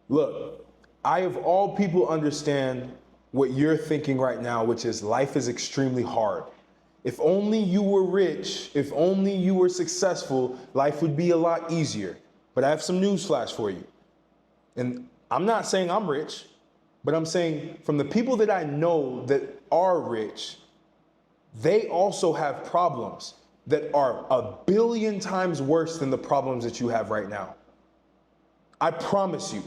Look, I of all people understand what you're thinking right now, which is life is extremely hard. If only you were rich, if only you were successful, life would be a lot easier. But I have some news flash for you. And I'm not saying I'm rich, but I'm saying from the people that I know that are rich, they also have problems that are 1,000,000,000 times worse than the problems that you have right now. I promise you,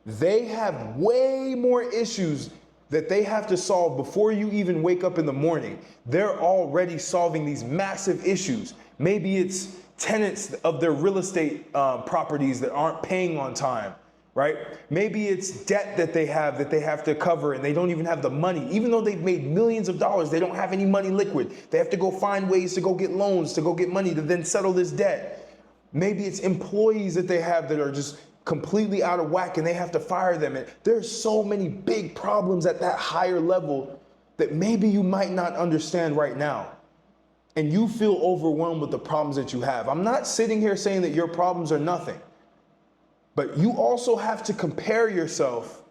they have way more issues that they have to solve before you even wake up in the morning. They're already solving these massive issues. Maybe it's tenants of their real estate properties that aren't paying on time, right? Maybe it's debt that they have to cover and they don't even have the money. Even though they've made millions of dollars, they don't have any money liquid. They have to go find ways to go get loans, to go get money to then settle this debt. Maybe it's employees that they have that are just completely out of whack and they have to fire them. And there's so many big problems at that higher level that maybe you might not understand right now. And you feel overwhelmed with the problems that you have. I'm not sitting here saying that your problems are nothing, but you also have to compare yourself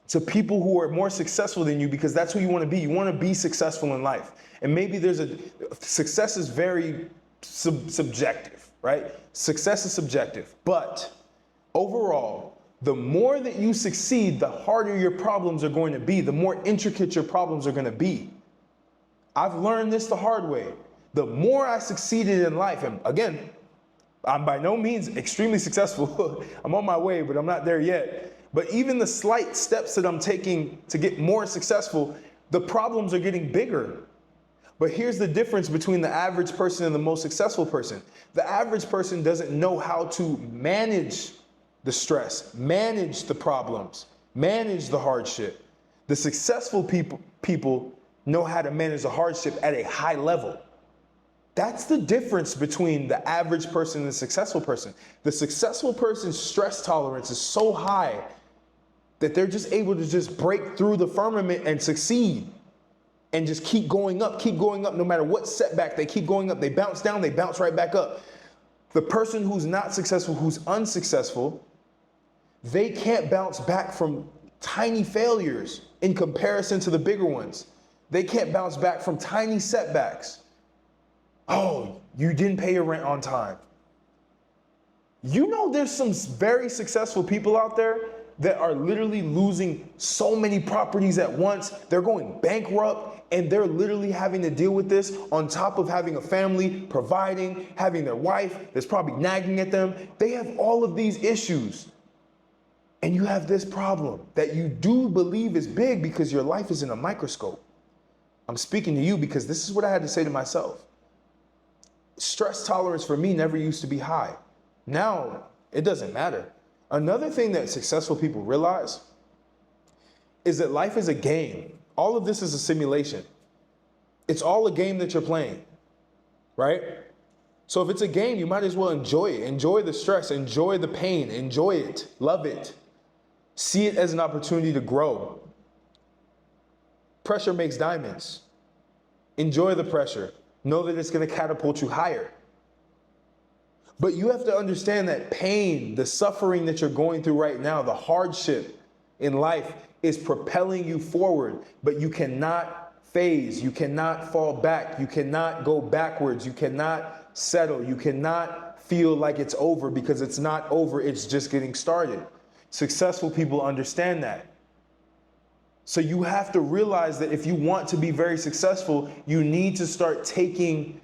to people who are more successful than you, because that's who you want to be. You want to be successful in life. And maybe success is very subjective, right? Success is subjective, but overall, the more that you succeed, the harder your problems are going to be, the more intricate your problems are going to be. I've learned this the hard way. The more I succeeded in life, and again, I'm by no means extremely successful. I'm on my way, but I'm not there yet. But even the slight steps that I'm taking to get more successful, the problems are getting bigger. But here's the difference between the average person and the most successful person. The average person doesn't know how to manage the stress, manage the problems, manage the hardship. The successful people know how to manage the hardship at a high level. That's the difference between the average person and the successful person. The successful person's stress tolerance is so high that they're just able to just break through the firmament and succeed. And just keep going up, no matter what setback, they keep going up. They bounce down, they bounce right back up. The person who's not successful, who's unsuccessful, they can't bounce back from tiny failures in comparison to the bigger ones. They can't bounce back from tiny setbacks. Oh, you didn't pay your rent on time. You know, there's some very successful people out there that are literally losing so many properties at once. They're going bankrupt and they're literally having to deal with this on top of having a family, providing, having their wife that's probably nagging at them. They have all of these issues. And you have this problem that you do believe is big because your life is in a microscope. I'm speaking to you because this is what I had to say to myself. Stress tolerance for me never used to be high. Now, it doesn't matter. Another thing that successful people realize is that life is a game. All of this is a simulation. It's all a game that you're playing, right? So if it's a game, you might as well enjoy it. Enjoy the stress, enjoy the pain, enjoy it, love it. See it as an opportunity to grow. Pressure makes diamonds. Enjoy the pressure. Know that it's going to catapult you higher. But you have to understand that pain, the suffering that you're going through right now, the hardship in life is propelling you forward, but you cannot phase, you cannot fall back, you cannot go backwards, you cannot settle, you cannot feel like it's over, because it's not over, it's just getting started. Successful people understand that. So you have to realize that if you want to be very successful, you need to start taking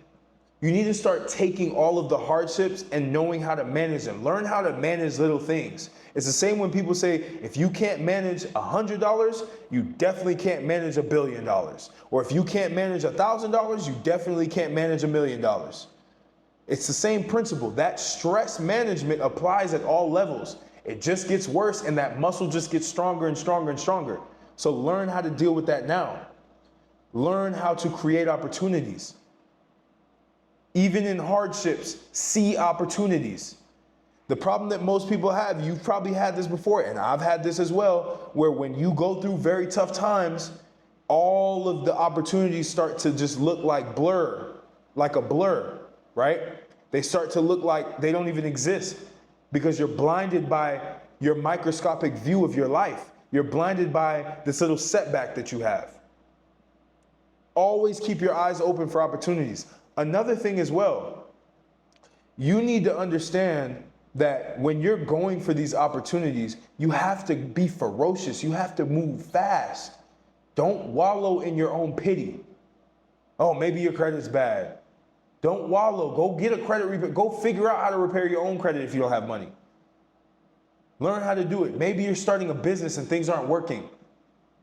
all of the hardships and knowing how to manage them. Learn how to manage little things. It's the same when people say, if you can't manage $100, you definitely can't manage $1 billion. Or if you can't manage $1,000, you definitely can't manage $1 million. It's the same principle. That stress management applies at all levels. It just gets worse and that muscle just gets stronger and stronger and stronger. So learn how to deal with that now. Learn how to create opportunities. Even in hardships, see opportunities. The problem that most people have, you've probably had this before, and I've had this as well, where when you go through very tough times, all of the opportunities start to just look like a blur, right? They start to look like they don't even exist. because you're blinded by your microscopic view of your life. You're blinded by this little setback that you have. Always keep your eyes open for opportunities. Another thing as well, you need to understand that when you're going for these opportunities, you have to be ferocious. You have to move fast. Don't wallow in your own pity. Oh, maybe your credit's bad. Don't wallow. Go get a credit repair. Go figure out how to repair your own credit if you don't have money. Learn how to do it. Maybe you're starting a business and things aren't working.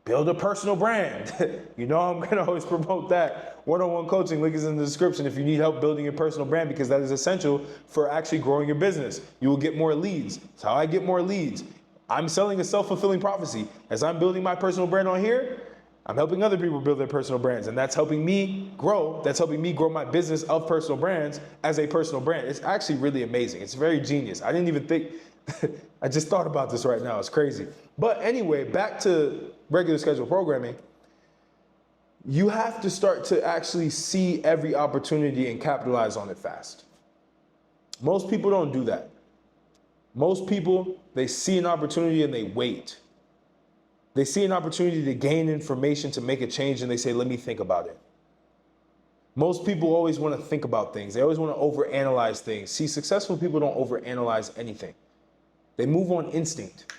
Build a personal brand. You know I'm going to always promote that. One-on-one coaching, link is in the description if you need help building your personal brand, because that is essential for actually growing your business. You will get more leads. That's how I get more leads. I'm selling a self-fulfilling prophecy. As I'm building my personal brand on here, I'm helping other people build their personal brands, and that's helping me grow. That's helping me grow my business of personal brands as a personal brand. It's actually really amazing. It's very genius. I didn't even think, I just thought about this right now. It's crazy. But anyway, back to regular schedule programming. You have to start to actually see every opportunity and capitalize on it fast. Most people don't do that. Most people, they see an opportunity and they wait. They see an opportunity to gain information, to make a change, and they say, let me think about it. Most people always want to think about things. They always want to overanalyze things. See, successful people don't overanalyze anything. They move on instinct.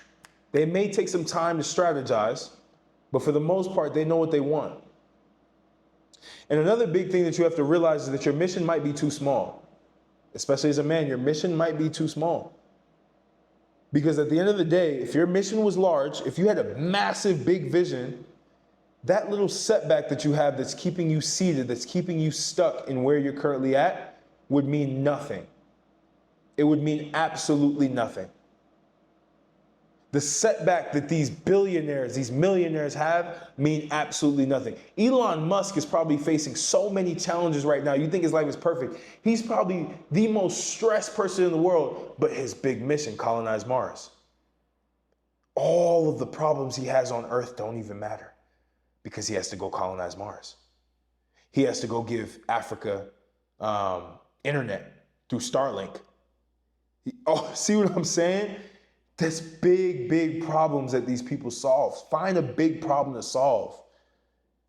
They may take some time to strategize, but for the most part, they know what they want. And another big thing that you have to realize is that your mission might be too small. Especially as a man, your mission might be too small. Because at the end of the day, if your mission was large, if you had a massive, big vision, that little setback that you have that's keeping you seated, that's keeping you stuck in where you're currently at, would mean nothing. It would mean absolutely nothing. The setback that these billionaires, these millionaires have mean absolutely nothing. Elon Musk is probably facing so many challenges right now. You think his life is perfect. He's probably the most stressed person in the world, but his big mission, colonize Mars. All of the problems he has on Earth don't even matter because he has to go colonize Mars. He has to go give Africa internet through Starlink. See what I'm saying? There's big, big problems that these people solve. Find a big problem to solve,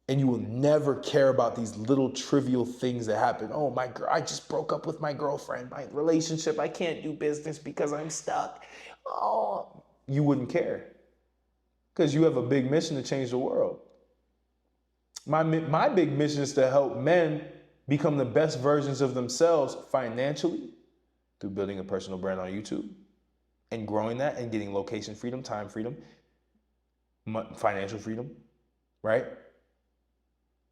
and you will never care about these little trivial things that happen. Oh, I just broke up with my girlfriend, my relationship, I can't do business because I'm stuck. Oh, you wouldn't care because you have a big mission to change the world. My big mission is to help men become the best versions of themselves financially through building a personal brand on YouTube, and growing that and getting location freedom, time freedom, financial freedom, right?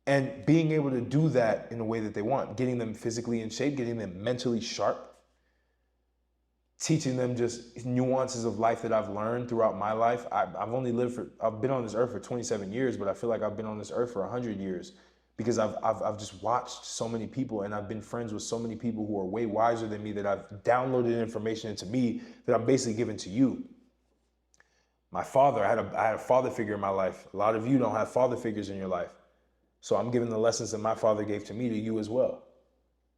And being able to do that in a way that they want, getting them physically in shape, getting them mentally sharp, teaching them just nuances of life that I've learned throughout my life. I've been on this earth for 27 years, but I feel like I've been on this earth for 100 years. Because I've just watched so many people, and I've been friends with so many people who are way wiser than me, that I've downloaded information into me that I'm basically giving to you. My father, I had a father figure in my life. A lot of you don't have father figures in your life. So I'm giving the lessons that my father gave to me to you as well.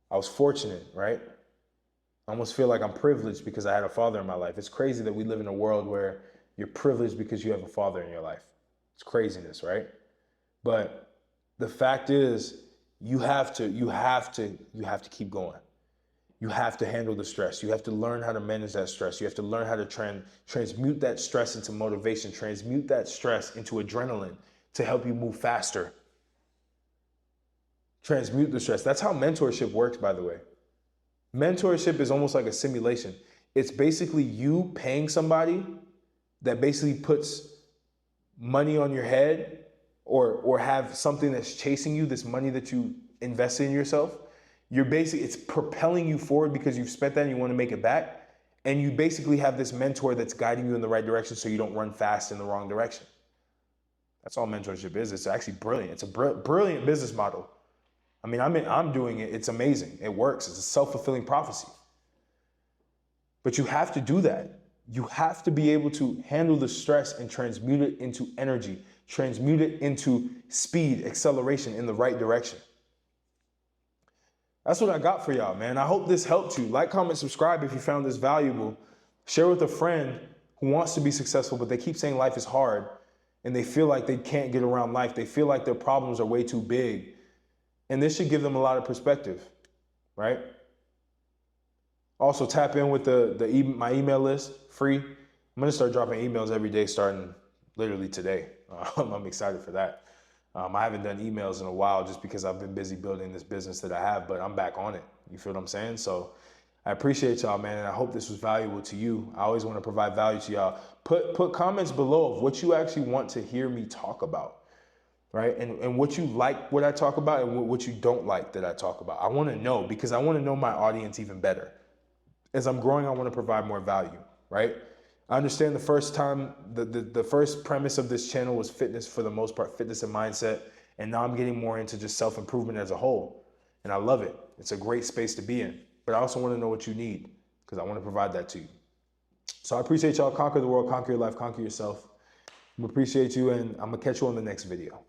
I was fortunate, right? I almost feel like I'm privileged because I had a father in my life. It's crazy that we live in a world where you're privileged because you have a father in your life. It's craziness, right? But the fact is, you have to keep going. You have to handle the stress. You have to learn how to manage that stress. You have to learn how to transmute that stress into motivation, transmute that stress into adrenaline to help you move faster. Transmute the stress. That's how mentorship works, by the way. Mentorship is almost like a simulation. It's basically you paying somebody that basically puts money on your head, or have something that's chasing you, this money that you invested in yourself. It's propelling you forward because you've spent that and you want to make it back. And you basically have this mentor that's guiding you in the right direction so you don't run fast in the wrong direction. That's all mentorship is. It's actually brilliant. It's a brilliant business model. I mean, I'm doing it. It's amazing. It works. It's a self-fulfilling prophecy. But you have to do that. You have to be able to handle the stress and transmute it into energy, transmute it into speed, acceleration in the right direction. That's what I got for y'all, man. I hope this helped you. Like, comment, subscribe if you found this valuable. Share with a friend who wants to be successful, but they keep saying life is hard and they feel like they can't get around life. They feel like their problems are way too big. And this should give them a lot of perspective, right? Also tap in with my email list, free. I'm gonna start dropping emails every day starting literally today. I'm excited for that. I haven't done emails in a while just because I've been busy building this business that I have, but I'm back on it. You feel what I'm saying? So I appreciate y'all, man, and I hope this was valuable to you. I always want to provide value to y'all. Put comments below of what you actually want to hear me talk about, right? And what you like what I talk about and what you don't like that I talk about. I want to know because I want to know my audience even better. As I'm growing, I want to provide more value, right? I understand the first premise of this channel was fitness for the most part, fitness and mindset. And now I'm getting more into just self-improvement as a whole. And I love it. It's a great space to be in. But I also want to know what you need because I want to provide that to you. So I appreciate y'all. Conquer the world, conquer your life, conquer yourself. I appreciate you, and I'm going to catch you on the next video.